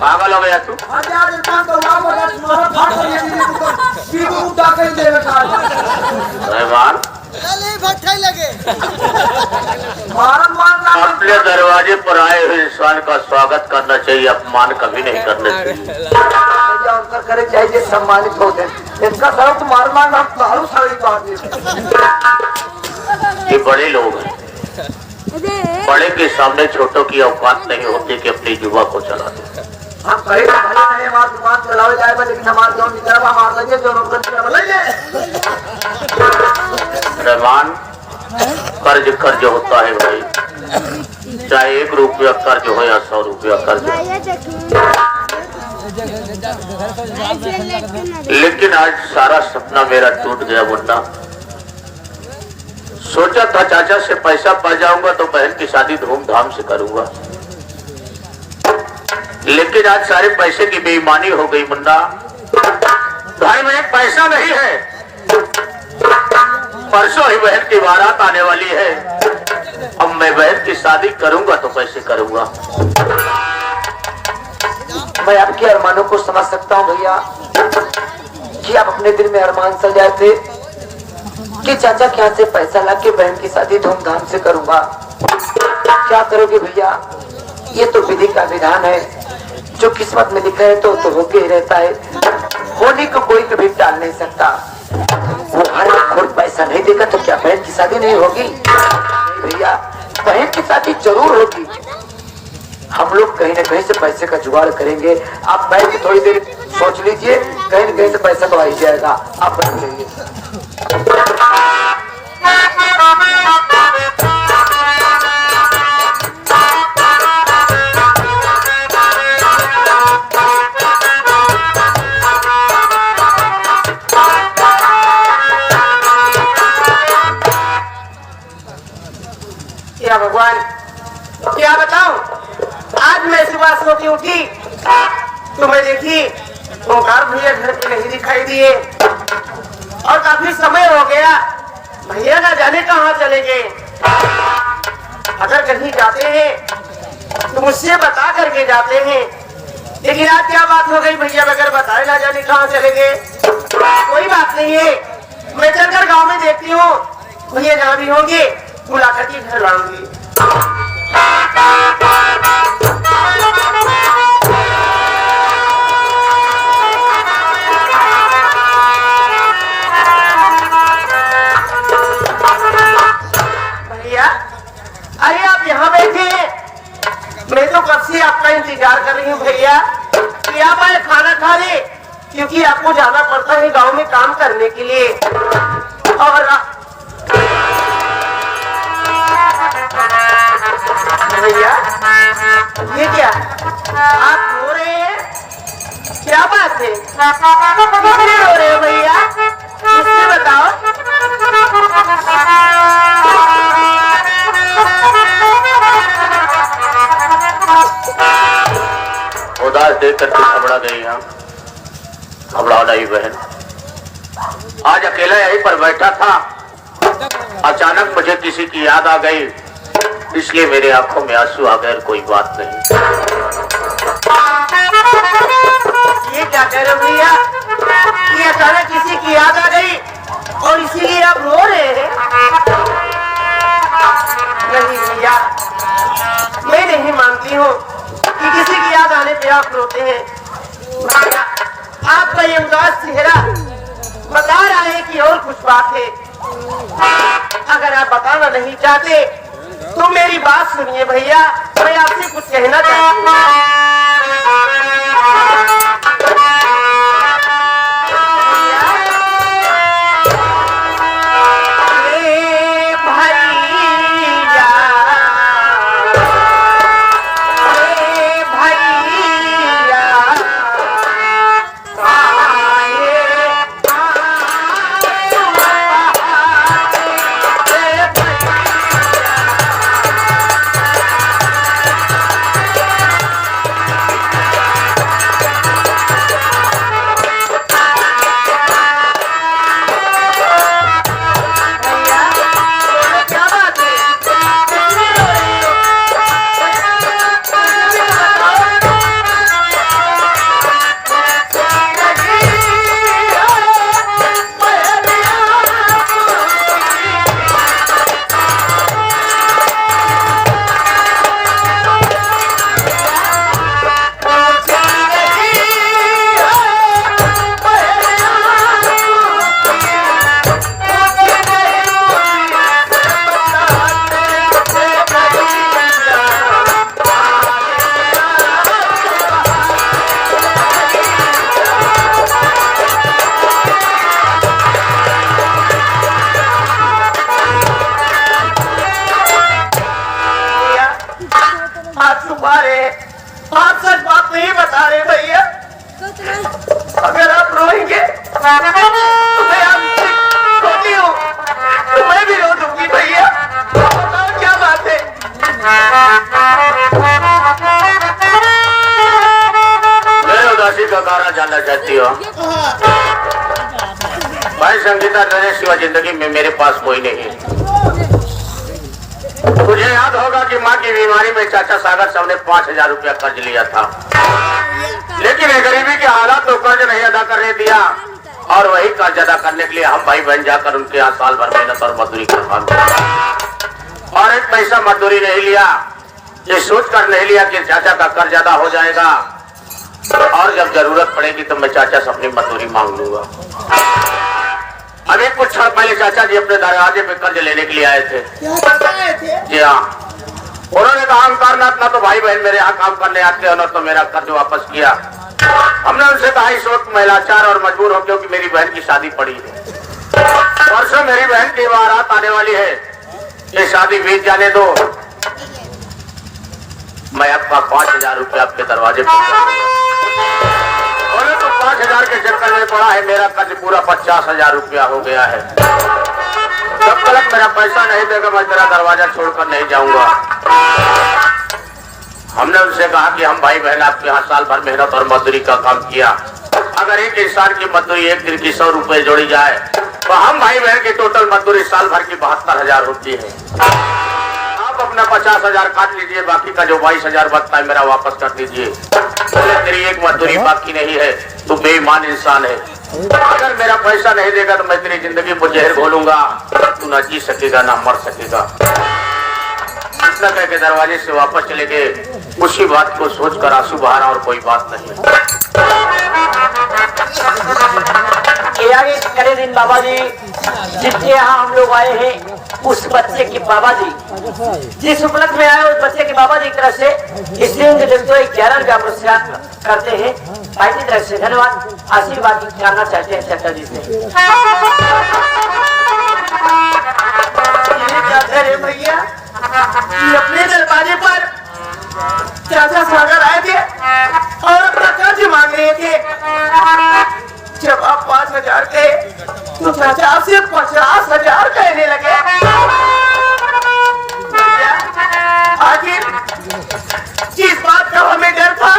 पागल हो गया तू? रहमान अपने दरवाजे पर आए हुए इंसान का स्वागत करना चाहिए, अपमान कभी नहीं करना चाहिए। करे चाहिए सम्मानित होते इनका सर्व तो मार ये बड़े लोग हैं, बड़े के सामने छोटों की औकात नहीं होती कि अपनी जुबा को चला दे। हम कहीं नहीं हमारी दुकान चलावे जाए लेकिन हमारे जो निकल हमार लगे जो रहमान कर्ज कर्ज होता है भाई, चाहे 1 रुपया कर्ज हो या 100 रुपया कर्ज, लेकिन आज सारा सपना मेरा टूट गया मुन्ना। सोचा था चाचा से पैसा पा जाऊंगा तो बहन की शादी धूमधाम से करूंगा, लेकिन आज सारे पैसे की बेईमानी हो गई मुन्ना। भाई में पैसा नहीं है, परसों ही बहन की बारात आने वाली है, अब मैं बहन की शादी करूंगा तो कैसे करूंगा। मैं आपके अरमानों को समझ सकता हूँ भैया कि आप अपने दिल में अरमान सजाए थे कि चाचा के यहाँ से पैसा ला के बहन की शादी धूमधाम से करूंगा। क्या करोगे भैया, ये तो विधि का विधान है, जो किस्मत में लिखा है तो होके ही रहता है, होने को कोई कभी टाल नहीं सकता। वो हर खुद पैसा नहीं देगा तो क्या बहन की शादी नहीं होगी? भैया बहन की शादी जरूर होगी, हम लोग कहीं ना कहीं से पैसे का जुगाड़ करेंगे। आप बैठ के थोड़ी देर सोच लीजिए, कहीं ना कहीं से पैसा तो आ ही जाएगा, आप बैठ लीजिए। क्या भगवान, क्या बताऊं, आज मैं सुबह सो के उठी तो मैं देखी ओंकार भैया घर पे नहीं दिखाई दिए और काफी समय हो गया, भैया ना जाने कहाँ चले गए। अगर कहीं जाते हैं तो मुझसे बता करके जाते हैं, लेकिन आज क्या बात हो गई, भैया बगैर बताए ना जाने कहाँ चले गए। कोई बात नहीं है, मैं चलकर गांव में देखती हूँ, भैया जहाँ भी होंगे बुला करके घर लाऊंगी। भैया अरे आप यहाँ बैठे, मैं तो कब से आपका इंतजार कर रही हूँ भैया कि आप आए खाना खा ले, क्योंकि आपको जाना पड़ता है गांव में काम करने के लिए। और भैया ये क्या आप रो रहे हैं, क्या बात है, किसने रो रहे हो भैया, मुझसे बताओ। उदास देख करके घबरा गई हम, घबराओ नहीं बहन, आज अकेला यहीं पर बैठा था, अचानक मुझे किसी की याद आ गई, इसलिए मेरे आंखों में आंसू आ गए, कोई बात नहीं। ये क्या कह रहे हो भैया, ये अचानक किसी की याद आ गई और इसीलिए आप रो रहे हैं? नहीं भैया, मैं नहीं मानती हूँ कि किसी की याद आने पे आप रोते हैं। भैया आपका ये उदास चेहरा बता रहा है कि और कुछ बात है। अगर आप बताना नहीं चाहते तो मेरी बात सुनिए भैया, मैं आपसे कुछ कहना चाहती हूँ। हाथ छुपा रहे, आप सच बात नहीं बता रहे भैया। अगर आप रोएंगे तो मैं आपसे रोती हूँ, तो मैं भी रो दूंगी भैया। बताओ क्या बात है? मैं उदासी का कारण जानना चाहती हूँ। भाई संगीता, तेरे सिवा जिंदगी में मेरे पास कोई नहीं है। तुझे याद होगा कि माँ की बीमारी में चाचा सागर साहब ने 5,000 रुपया कर्ज लिया था, लेकिन गरीबी के हालात तो कर्ज नहीं अदा करने दिया, और वही कर्ज अदा करने के लिए हम भाई बहन जाकर उनके यहाँ साल भर मेहनत और मजदूरी कर पाते, और एक पैसा मजदूरी नहीं लिया। ये सोच कर नहीं लिया कि चाचा का कर्ज अदा हो जाएगा, और जब जरूरत पड़ेगी तो मैं चाचा से अपनी मजदूरी मांग लूंगा। अभी कुछ क्षण पहले चाचा जी अपने दरवाजे पे कर्ज लेने के लिए आए थे। जी हाँ, उन्होंने कहा अंकारनाथ, ना तो भाई बहन मेरे यहाँ काम करने आते हैं, ना तो मेरा कर्ज वापस किया। हमने उनसे कहा इस वक्त मैं लाचार और मजबूर हूँ, क्योंकि मेरी बहन की शादी पड़ी है। परसों मेरी बहन की बारात आने वाली है, ये शादी बीत जाने दो, मैं आपका 5,000 रुपया आपके दरवाजे पर। तो 5,000 के चक्कर में पड़ा है, मेरा कर्ज पूरा 50,000 रुपया हो गया है। जब तक मेरा पैसा नहीं देगा मैं तेरा दरवाजा छोड़कर नहीं जाऊंगा। हमने उनसे कहा कि हम भाई बहन आपके यहाँ साल भर मेहनत और मजदूरी का काम किया, अगर एक इंसान की मजदूरी एक दिन की 100 रुपए जोड़ी जाए तो हम भाई बहन की टोटल मजदूरी साल भर की 72,000 होती है। आप अपना 50,000 काट लीजिए, बाकी का जो 22,000 बचता है मेरा वापस कर दीजिए। तेरी एक मजदूरी बाकी नहीं है, तू बेईमान इंसान है। अगर मेरा पैसा नहीं देगा तो मैं तेरी जिंदगी को जहर घोलूंगा, तू ना जी सकेगा ना मर सकेगा। इतना कह के दरवाजे से वापस चले गए। उसी बात को सोचकर आंसू बहाना, और कोई बात नहीं। आगे करे दिन बाबा जी जिसके यहाँ हम लोग आए हैं, उस बच्चे के बाबा जी जिस उपलक्ष्य में आए उस बच्चे के बाबा जी की तरफ से इसलिए उनके दिल को 11 रुपया पुरस्कार करते हैं भाई की तरफ से। धन्यवाद, आशीर्वाद करना चाहते हैं चाचा जी से। भैया अपने दरवाजे पर चाचा सागर आए थे और अपना कर्ज मांग रहे थे। जब आप 5,000 के तो चाचा आपसे 50,000 कहने लगे। आखिर जिस बात का हमें डर था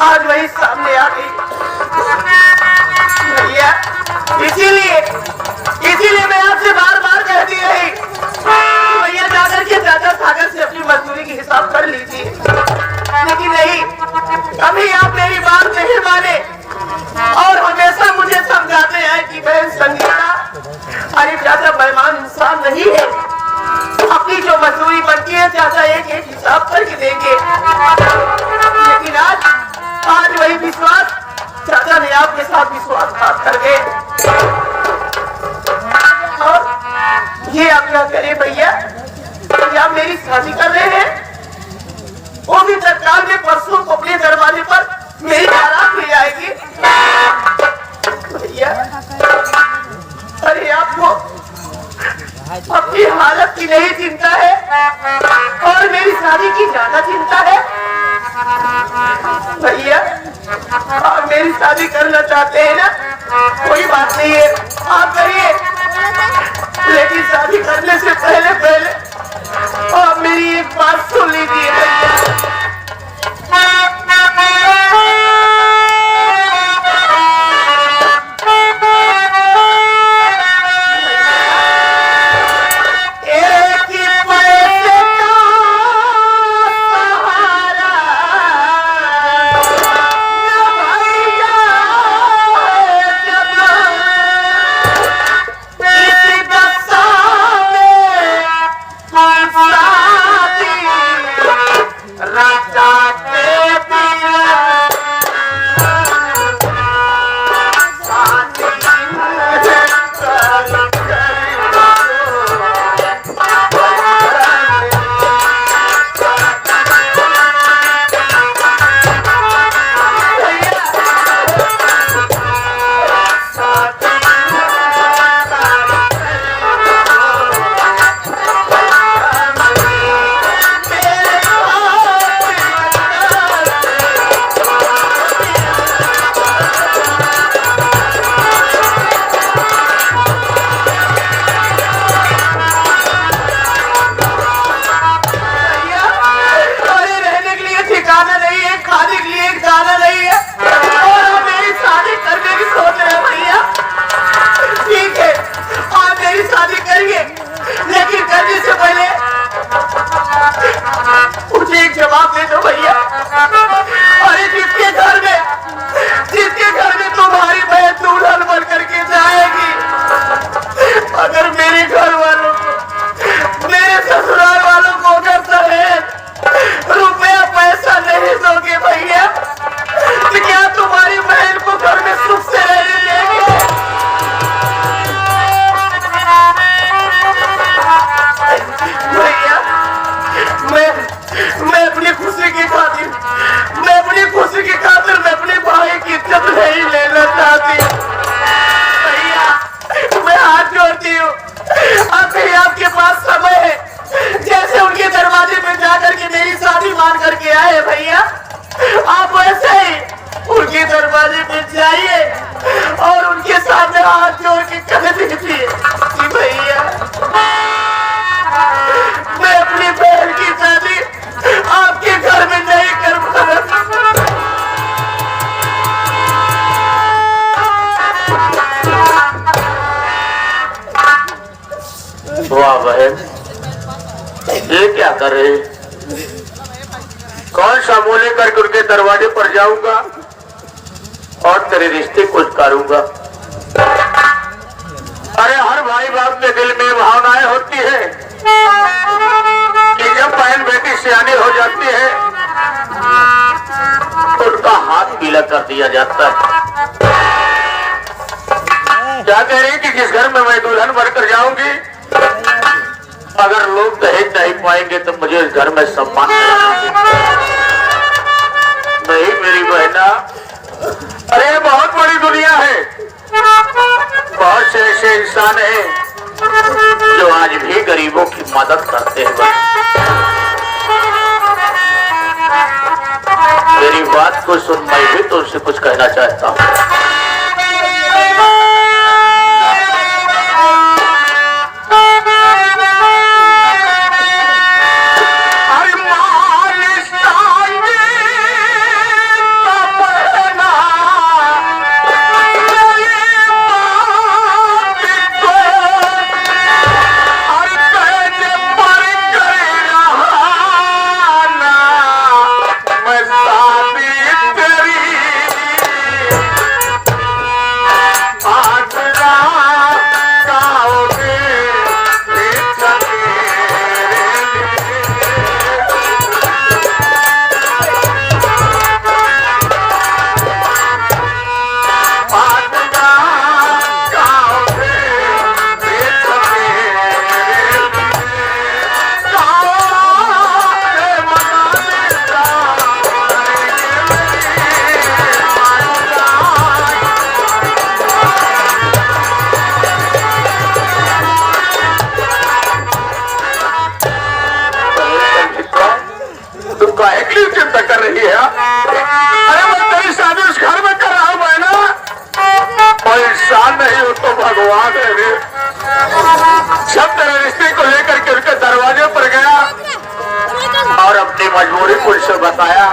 आज वही सामने आ गई भैया। इसीलिए मैं आपसे बार बार कहती रही भैया जाकर के चाचा सागर से अपनी मजदूरी की हिसाब कर लीजिए, लेकिन नहीं, कभी आप मेरी बात नहीं माने और हमेशा मुझे समझाते हैं कि बहन संगीता, अरे चाचा बेईमान इंसान नहीं है, अपनी जो मजदूरी बनती है चाचा एक एक हिसाब करके देंगे। लेकिन आज वही विश्वास चाचा ने आपके साथ विश्वासघात कर गए। और ये आप क्या करें भैया, आप मेरी शादी कर रहे हैं, वो भी तत्काल में परसों को अपने दरवाजे पर मेरी बारात ले जाएगी भैया। अरे आपको अपनी हालत की नहीं चिंता है और मेरी शादी की ज्यादा चिंता है भैया। आप मेरी शादी करना चाहते हैं ना, कोई बात नहीं है, आप करिए, लेकिन शादी करने से पहले आप मेरी एक बात सुन लीजिए भैया। मुझे एक जवाब दे दो भैया। अरे जिसके घर में तुम्हारी बहन दुल्हन बन करके जाएगी, अगर मेरे घर वालों को, मेरे ससुराल वालों को अगर दहेज रुपया पैसा नहीं दोगे भैया, तो क्या तुम्हारी बहन को घर में सुख से रहने देंगे? भैया मैं अपनी खुशी की खातिर मैं अपने भाई की इज्जत नहीं लेना चाहती। भैया मैं हाथ जोड़ती हूँ, अभी आपके पास समय है। जैसे उनके दरवाजे पे जाकर के मेरी शादी मान करके आए भैया, आप वैसे ही उनके दरवाजे पे जाइए और उनके सामने हाथ जोड़ के कह दीजिए कि भैया मैं अपनी बहन की शादी आपके घर में नहीं कर पाऊंगा। वाह बहन, ये क्या कर रहे? कौन सा मुंह लेकर उनके दरवाजे पर जाऊंगा और तेरे रिश्ते कुछ करूंगा? अरे हर भाई बाप के दिल में भावनाएं होती है कि जब बहन बेटी सियानी हो जाती है तो उनका हाथ पीला कर दिया जाता है। क्या कह रही कि जिस घर में मैं दुल्हन बनकर जाऊंगी, अगर लोग दहेज नहीं पाएंगे तो मुझे इस घर में सम्मान नहीं। मेरी बहना, अरे बहुत बड़ी दुनिया है, बहुत से ऐसे इंसान हैं जो आज भी गरीबों की मदद करते हैं। मेरी बात को सुन, मैं भी तुमसे कुछ कहना चाहता हूँ। चिंता कर रही है? अरे मैं तेरी शादी उस घर में कर रहा हूँ बहना। कोई इंसान नहीं हो तो भगवान है रे। जब तेरे रिश्ते को लेकर के उनके दरवाजे पर गया और अपनी मजबूरी मुझसे बताया,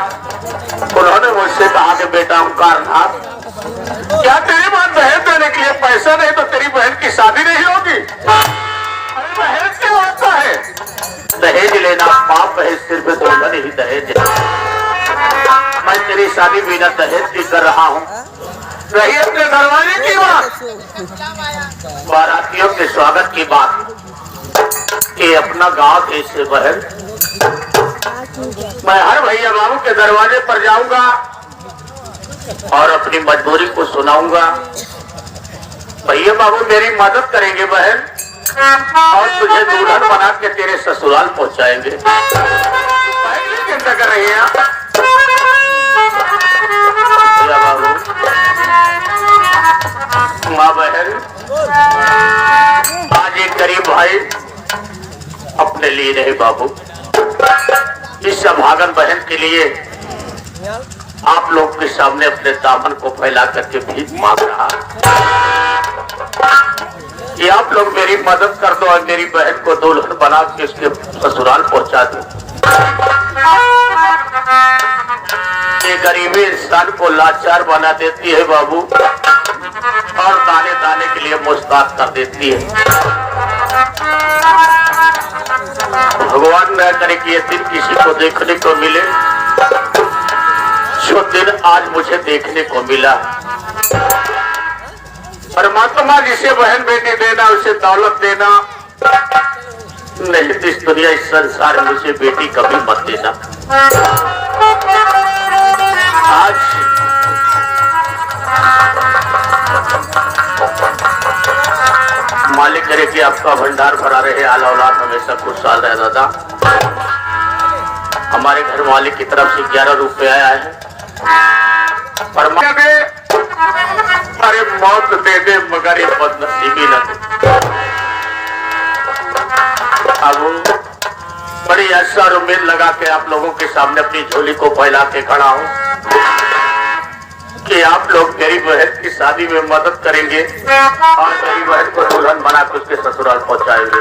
उन्होंने मुझसे कहा कि बेटा ओंकारनाथ, क्या तेरी बात दहेज देने के लिए पैसा नहीं तो तेरी बहन की शादी नहीं होगी? अरे दहेज क्या होता है? दहेज लेना पाप है, सिर्फ दुल्हन ही दहेज। मैं तेरी शादी बिना दहेज की कर रहा हूँ। रही अपने दरवाजे की बात, बारातियों के स्वागत की बात कि अपना गांव कैसे बहन, मैं हर भैया बाबू के दरवाजे पर जाऊंगा और अपनी मजबूरी को सुनाऊंगा। भैया बाबू मेरी मदद करेंगे बहन और तुझे दुल्हन बना के तेरे ससुराल पहुंचाएंगे। चिंता कर रही है भैया बाबू। माँ बहन, आज एक गरीब भाई अपने लिए नहीं बाबू, इस भागन बहन के लिए आप लोग के सामने अपने दामन को फैला करके भीख मांग रहा कि आप लोग मेरी मदद कर दो और मेरी बहन को दुल्हन बना के उसके ससुराल पहुंचा दो। ये गरीबी इंसान को लाचार बना देती है बाबू और दाने दाने के लिए मुस्ताद कर देती है। भगवान न करे कि ये दिन किसी को देखने को मिले जो दिन आज मुझे देखने को मिला। परमात्मा जिसे बहन बेटी देना उसे दौलत देना, नहीं तो इस दुनिया इस संसार में उसे बेटी कभी मत देना। आज मालिक करे कि आपका भंडार भरा रहे, आल औलाद हमेशा खुशहाल रहे। दादा हमारे घर मालिक की तरफ से 11 रुपये आया है। परमात्मा दे, अरे मौत दे दे मगर ये बदनसीबी न दे। अब बड़ी आशा और उम्मीद लगा के आप लोगों के सामने अपनी झोली को फैला के खड़ा हूँ कि आप लोग मेरी बहन की शादी में मदद करेंगे और मेरी बहन को दुल्हन बना के उसके ससुराल पहुंचाएंगे।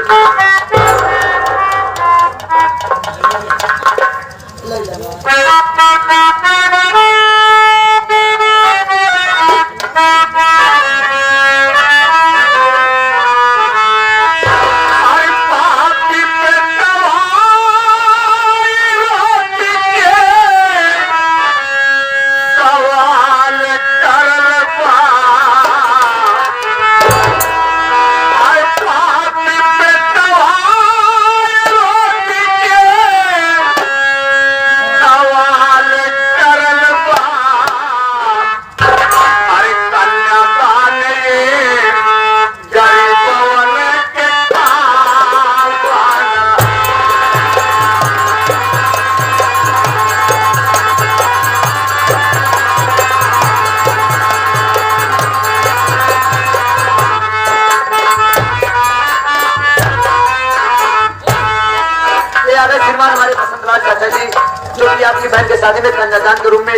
हमारे बसंतलाल चाचा जी जो कि आपकी बहन के शादी में कन्यादान के रूप में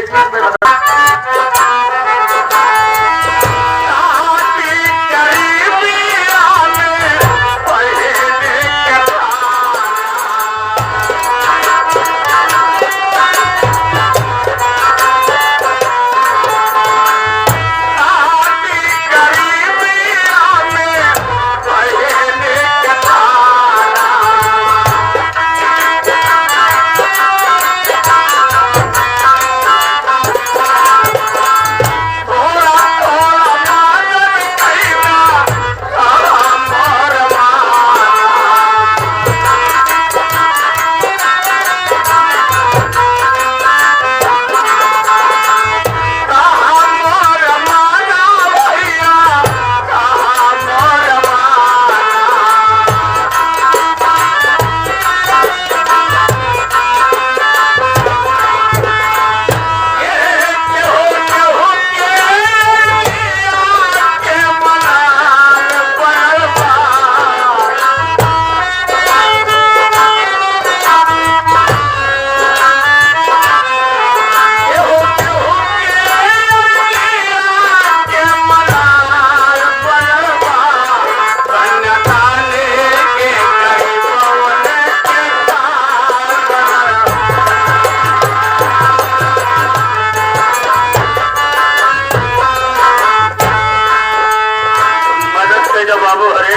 बाबू हरे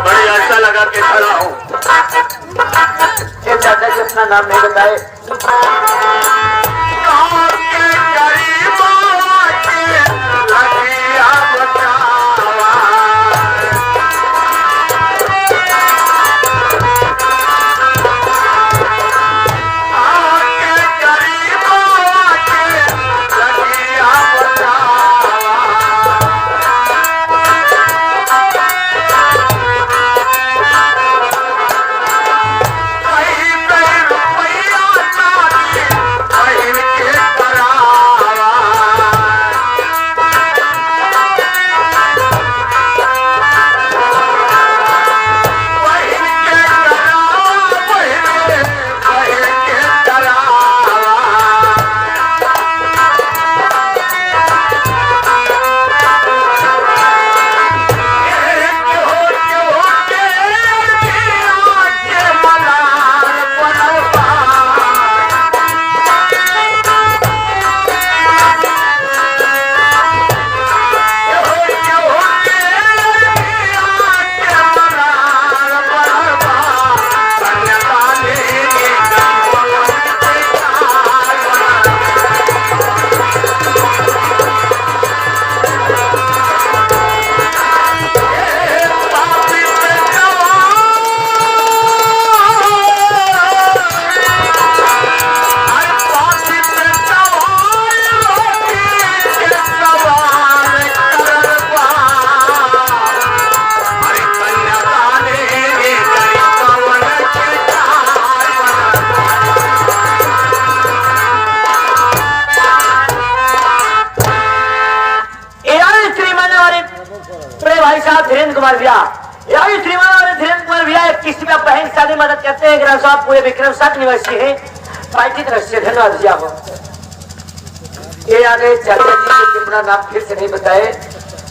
बड़ी आशा लगा के खड़ा हूँ। ये चाचा जी अपना नाम नहीं बताए। कुमार भैया, यही श्रीमान और धीरेन्द्र कुमार भैया किसी का बहन की शादी में मदद करते हैं। ग्राम साहब पूरे विक्रम साठ निवासी है पार्टी की तरफ से धन्यवाद भैया को। ये आ गए चाचा जी जो अपना नाम फिर से नहीं बताए।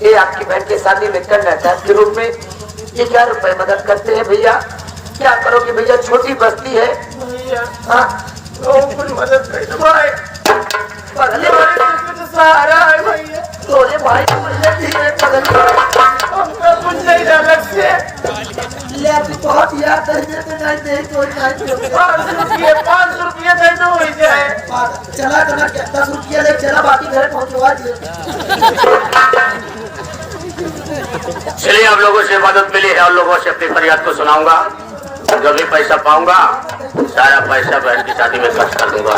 ये आपकी बहन की शादी में कन्यादान के रूप में 1000 रुपए मदद करते हैं भैया। क्या करोगे भैया, छोटी बस्ती है। हाँ कुछ मदद कर दो भाई, सहारा है भैया। तोरे भाई हमका कुछ नहीं अलग से बहुत याद नहीं तो 500 रुपये दे दो हो जाए। चला 10 रुपया ले चला, बाकी घर पहुंचवा दिए। चलिए आप लोगों से मदद मिली है और लोगों से अपनी फरियाद को सुनाऊंगा। जो भी पैसा पाऊंगा सारा पैसा बहन की शादी में खर्च कर दूंगा।